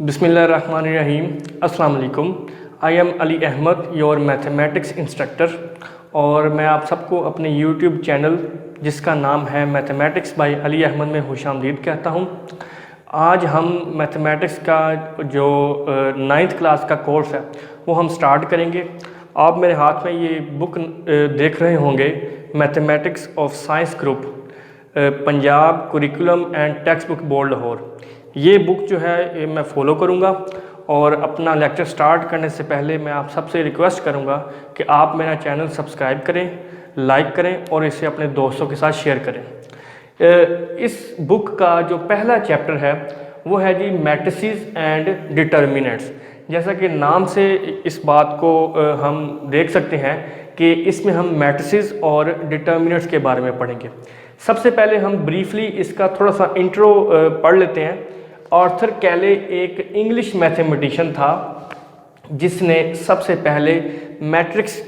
बिस्मिल्लाहिर्रहमानिर्रहीम। अस्सलाम वालेकुम। I am Ali Ahmad, your mathematics instructor, और मैं आप सबको अपने यूट्यूब चैनल जिसका नाम है मैथमेटिक्स बाय अली अहमद में खुशामदीद कहता हूँ। आज हम मैथमेटिक्स का जो 9th क्लास का कोर्स है वो हम स्टार्ट करेंगे। आप मेरे हाथ में ये बुक देख रहे होंगे, mathematics of science group, Punjab curriculum and text book board Lahore. ये बुक जो है ये मैं फ़ॉलो करूँगा, और अपना लेक्चर स्टार्ट करने से पहले मैं आप सबसे रिक्वेस्ट करूँगा कि आप मेरा चैनल सब्सक्राइब करें, लाइक करें और इसे अपने दोस्तों के साथ शेयर करें। इस बुक का जो पहला चैप्टर है वो है जी मैट्रिसेस एंड डिटर्मिनेंट्स। जैसा कि नाम से इस बात को हम देख सकते हैं कि इसमें हम मैट्रिसेस और डिटर्मिनेंट्स के बारे में पढ़ेंगे। सबसे पहले हम ब्रीफली इसका थोड़ा सा इंट्रो पढ़ लेते हैं। आर्थर कैले एक इंग्लिश मैथमेटिशियन था जिसने सबसे पहले मैट्रिक्स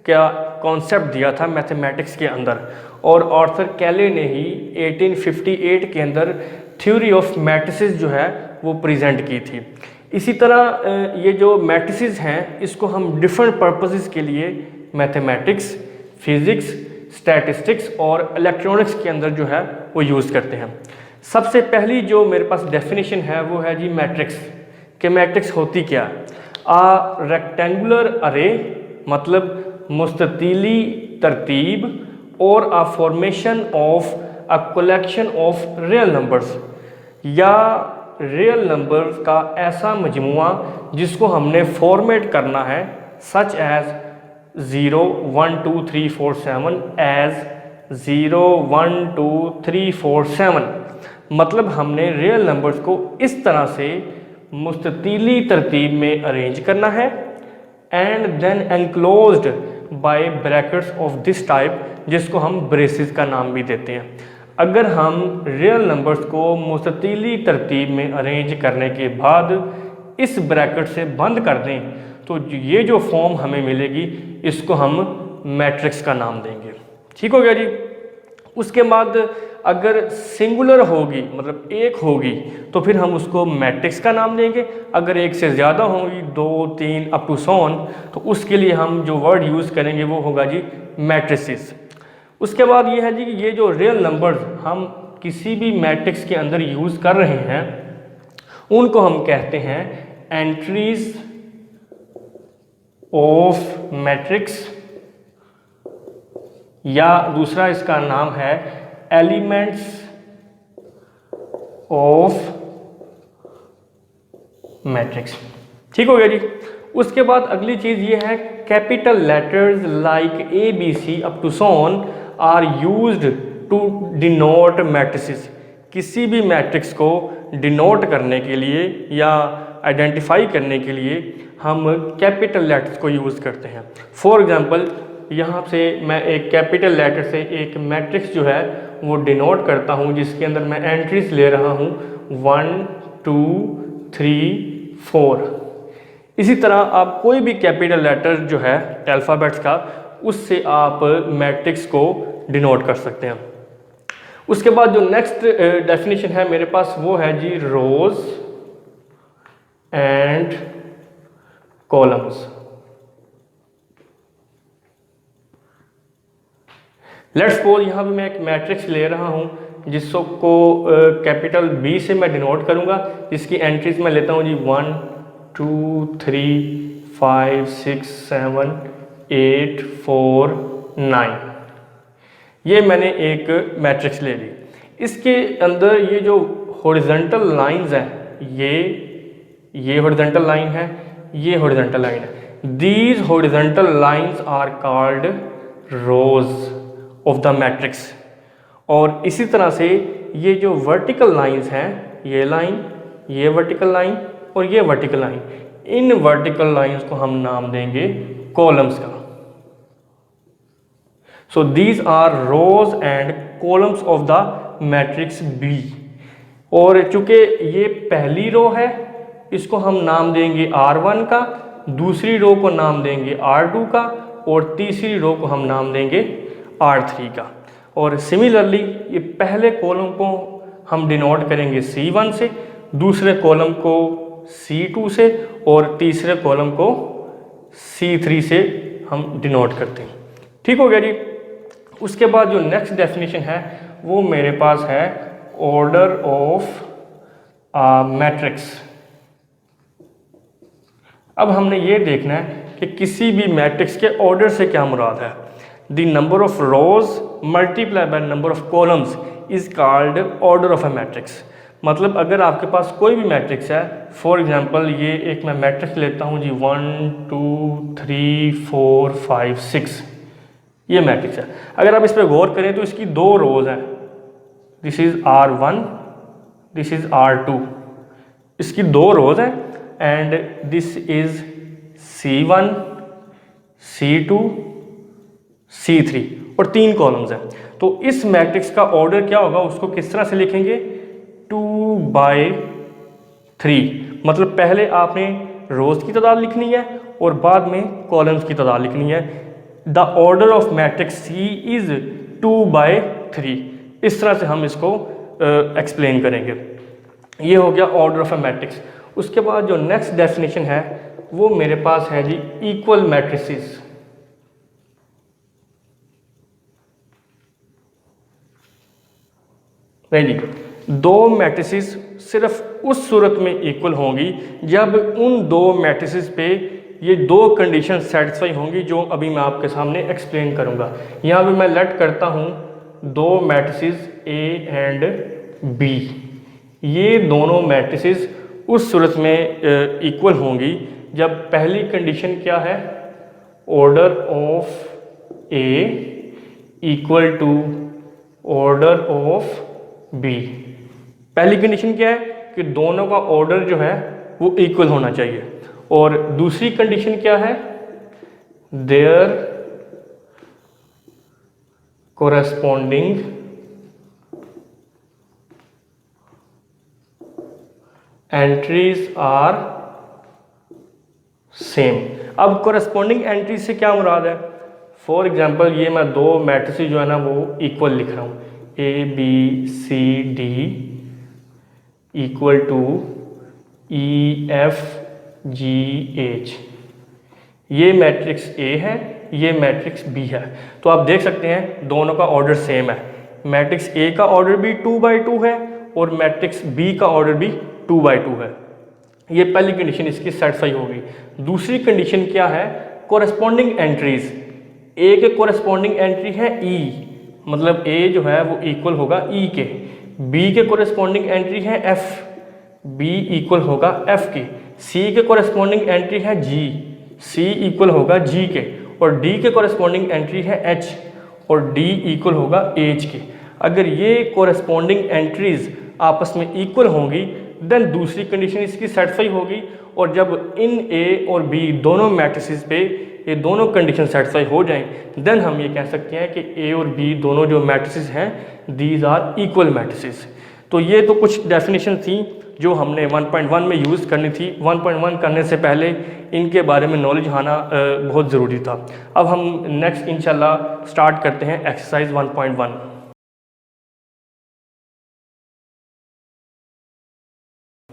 का कॉन्सेप्ट दिया था मैथमेटिक्स के अंदर, और आर्थर कैले ने ही 1858 के अंदर थ्योरी ऑफ मैट्रिसेस जो है वो प्रेजेंट की थी। इसी तरह ये जो मैट्रिसेस हैं इसको हम डिफरेंट पर्पसेस के लिए मैथमेटिक्स, फिज़िक्स, स्टैटिस्टिक्स और इलेक्ट्रॉनिक्स के अंदर जो है वो यूज़ करते हैं। सबसे पहली जो मेरे पास डेफिनेशन है वो है जी मैट्रिक्स, कि मैट्रिक्स होती क्या है। आ रेक्टेंगुलर अरे मतलब मुस्ततीली तरतीब, और uh formation of a collection of real numbers, या रियल नंबर्स का ऐसा मजमुआ जिसको हमने फॉर्मेट करना है, सच एज 0 1 2 3 4 7 एज 0 1 2 3 4 7। मतलब हमने रियल नंबर्स को इस तरह से मुस्ततीली तरतीब में अरेंज करना है, and then enclosed by brackets of this type, जिसको हम ब्रेसेस का नाम भी देते हैं। अगर हम रियल नंबर्स को मुस्ततीली तरतीब में अरेंज करने के बाद इस ब्रैकेट से बंद कर दें तो ये जो फॉर्म हमें मिलेगी इसको हम मैट्रिक्स का नाम देंगे। ठीक हो गया जी। उसके बाद अगर सिंगुलर होगी मतलब एक होगी तो फिर हम उसको मैट्रिक्स का नाम देंगे। अगर एक से ज़्यादा होंगी, 2 3 अप टू सॉन, तो उसके लिए हम जो वर्ड यूज़ करेंगे वो होगा जी मैट्रिसेस। उसके बाद ये है जी कि ये जो रियल नंबर्स हम किसी भी मैट्रिक्स के अंदर यूज़ कर रहे हैं उनको हम कहते हैं एंट्रीज ऑफ मैट्रिक्स, या दूसरा इसका नाम है एलिमेंट्स ऑफ मैट्रिक्स। ठीक हो गया जी। उसके बाद अगली चीज़ ये है capital letters like A B C up to so on are used to denote matrices. किसी भी मैट्रिक्स को डिनोट करने के लिए या आइडेंटिफाई करने के लिए हम कैपिटल लेटर्स को यूज़ करते हैं। फॉर एग्जांपल यहाँ से मैं एक कैपिटल लेटर से एक मैट्रिक्स जो है वो डिनोट करता हूँ जिसके अंदर मैं एंट्रीज ले रहा हूँ 1 2 3 4। इसी तरह आप कोई भी कैपिटल लेटर जो है अल्फ़ाबेट्स का, उससे आप मैट्रिक्स को डिनोट कर सकते हैं। उसके बाद जो नेक्स्ट डेफिनेशन है मेरे पास वो है जी रोज एंड कॉलम्स। लेट्स सपोज यहाँ पे मैं एक मैट्रिक्स ले रहा हूँ जिसको कैपिटल बी से मैं डिनोट करूँगा, जिसकी एंट्रीज मैं लेता हूँ जी 1 2 3 5 6 7 8 4 9। ये मैंने एक मैट्रिक्स ले ली। इसके अंदर ये जो हॉरिजॉन्टल लाइंस हैं, ये हॉरिजॉन्टल लाइन है, ये हॉरिजॉन्टल लाइन है। These horizontal lines are called rows of the matrix. और इसी तरह से ये जो वर्टिकल लाइंस हैं, ये लाइन, ये वर्टिकल लाइन और ये वर्टिकल लाइन, इन वर्टिकल लाइंस को हम नाम देंगे कॉलम्स का। So these are rows and columns of the matrix B. और चूंकि ये पहली रो है इसको हम नाम देंगे R1 का, दूसरी रो को नाम देंगे R2 का, और तीसरी रो को हम नाम देंगे R3 का। और सिमिलरली ये पहले कॉलम को हम डिनोट करेंगे C1 से, दूसरे कॉलम को C2 से और तीसरे कॉलम को C3 से हम डिनोट करते हैं। ठीक हो गया जी। उसके बाद जो नेक्स्ट डेफिनेशन है वो मेरे पास है ऑर्डर ऑफ मैट्रिक्स। अब हमने ये देखना है कि किसी भी मैट्रिक्स के ऑर्डर से क्या मुराद है। The number of rose multiply by number of columns is called order of a matrix. मतलब अगर आपके पास कोई भी मैट्रिक्स है, फॉर एग्जांपल ये एक मैं मैट्रिक्स लेता हूँ जी 1 2 3 4 5 6, ये मैट्रिक्स है। अगर आप इस पर गौर करें तो इसकी दो रोज हैं, this is R1, this is R2, इसकी दो रोज हैं and this is C1 C2 C3 और 3 कॉलम्स हैं। तो इस मैट्रिक्स का ऑर्डर क्या होगा, उसको किस तरह से लिखेंगे, 2/3। मतलब पहले आपने रोज की तादाद लिखनी है और बाद में कॉलम्स की तादाद लिखनी है। The order of matrix C is 2/3। इस तरह से हम इसको एक्सप्लेन करेंगे। ये हो गया ऑर्डर ऑफ अ मैट्रिक्स। उसके बाद जो नेक्स्ट डेफिनेशन है वो मेरे पास है जी इक्वल मैट्रिसेस। नहीं जी, दो मैट्रिसेस सिर्फ उस सूरत में इक्वल होंगी जब उन दो मैट्रिसेस पे ये दो कंडीशन सेटिस्फाई होंगी जो अभी मैं आपके सामने एक्सप्लेन करूंगा। यहाँ पे मैं लेट करता हूँ दो मैट्रिसेस A एंड B। ये दोनों मैट्रिसेस उस सूरत में इक्वल होंगी जब पहली कंडीशन क्या है, order of A equal to order of B। पहली कंडीशन क्या है कि दोनों का ऑर्डर जो है वो इक्वल होना चाहिए। और दूसरी कंडीशन क्या है, their corresponding entries are same. अब कोरेस्पॉन्डिंग एंट्री से क्या मुराद है, फॉर एग्जांपल ये मैं दो मैट्रिसेस जो है ना वो इक्वल लिख रहा हूँ, ABCD इक्वल टू EFGH। ये मैट्रिक्स A है, ये मैट्रिक्स B है। तो आप देख सकते हैं दोनों का ऑर्डर सेम है। मैट्रिक्स A का ऑर्डर भी 2/2 है और मैट्रिक्स B का ऑर्डर भी 2/2 है। ये पहली कंडीशन इसकी सेटिस्फाई होगी। दूसरी कंडीशन क्या है, कोरेस्पॉन्डिंग एंट्रीज। A के कोरेस्पॉन्डिंग एंट्री है E, मतलब A जो है वो इक्वल होगा E के। B के कोरेस्पॉन्डिंग एंट्री है F, B इक्वल होगा F के। C के कोरेस्पॉन्डिंग एंट्री है G, C इक्वल होगा G के। और D के कोरेस्पॉन्डिंग एंट्री है H और D इक्वल होगा H के। अगर ये कोरेस्पॉन्डिंग एंट्रीज आपस में इक्वल होंगी देन दूसरी कंडीशन इसकी सेटिस्फाई होगी। और जब इन A और B दोनों मैट्रिसेस पे ये दोनों कंडीशन सेटिस्फाई हो जाएं देन हम ये कह सकते हैं कि A और B दोनों जो मैट्रिसेस हैं दीज आर इक्वल मैट्रिसेस। तो ये तो कुछ डेफिनेशन थी जो हमने 1.1 में यूज़ करनी थी। 1.1 करने से पहले इनके बारे में नॉलेज आना बहुत ज़रूरी था। अब हम नेक्स्ट इंशाल्लाह स्टार्ट करते हैं एक्सरसाइज 1.1।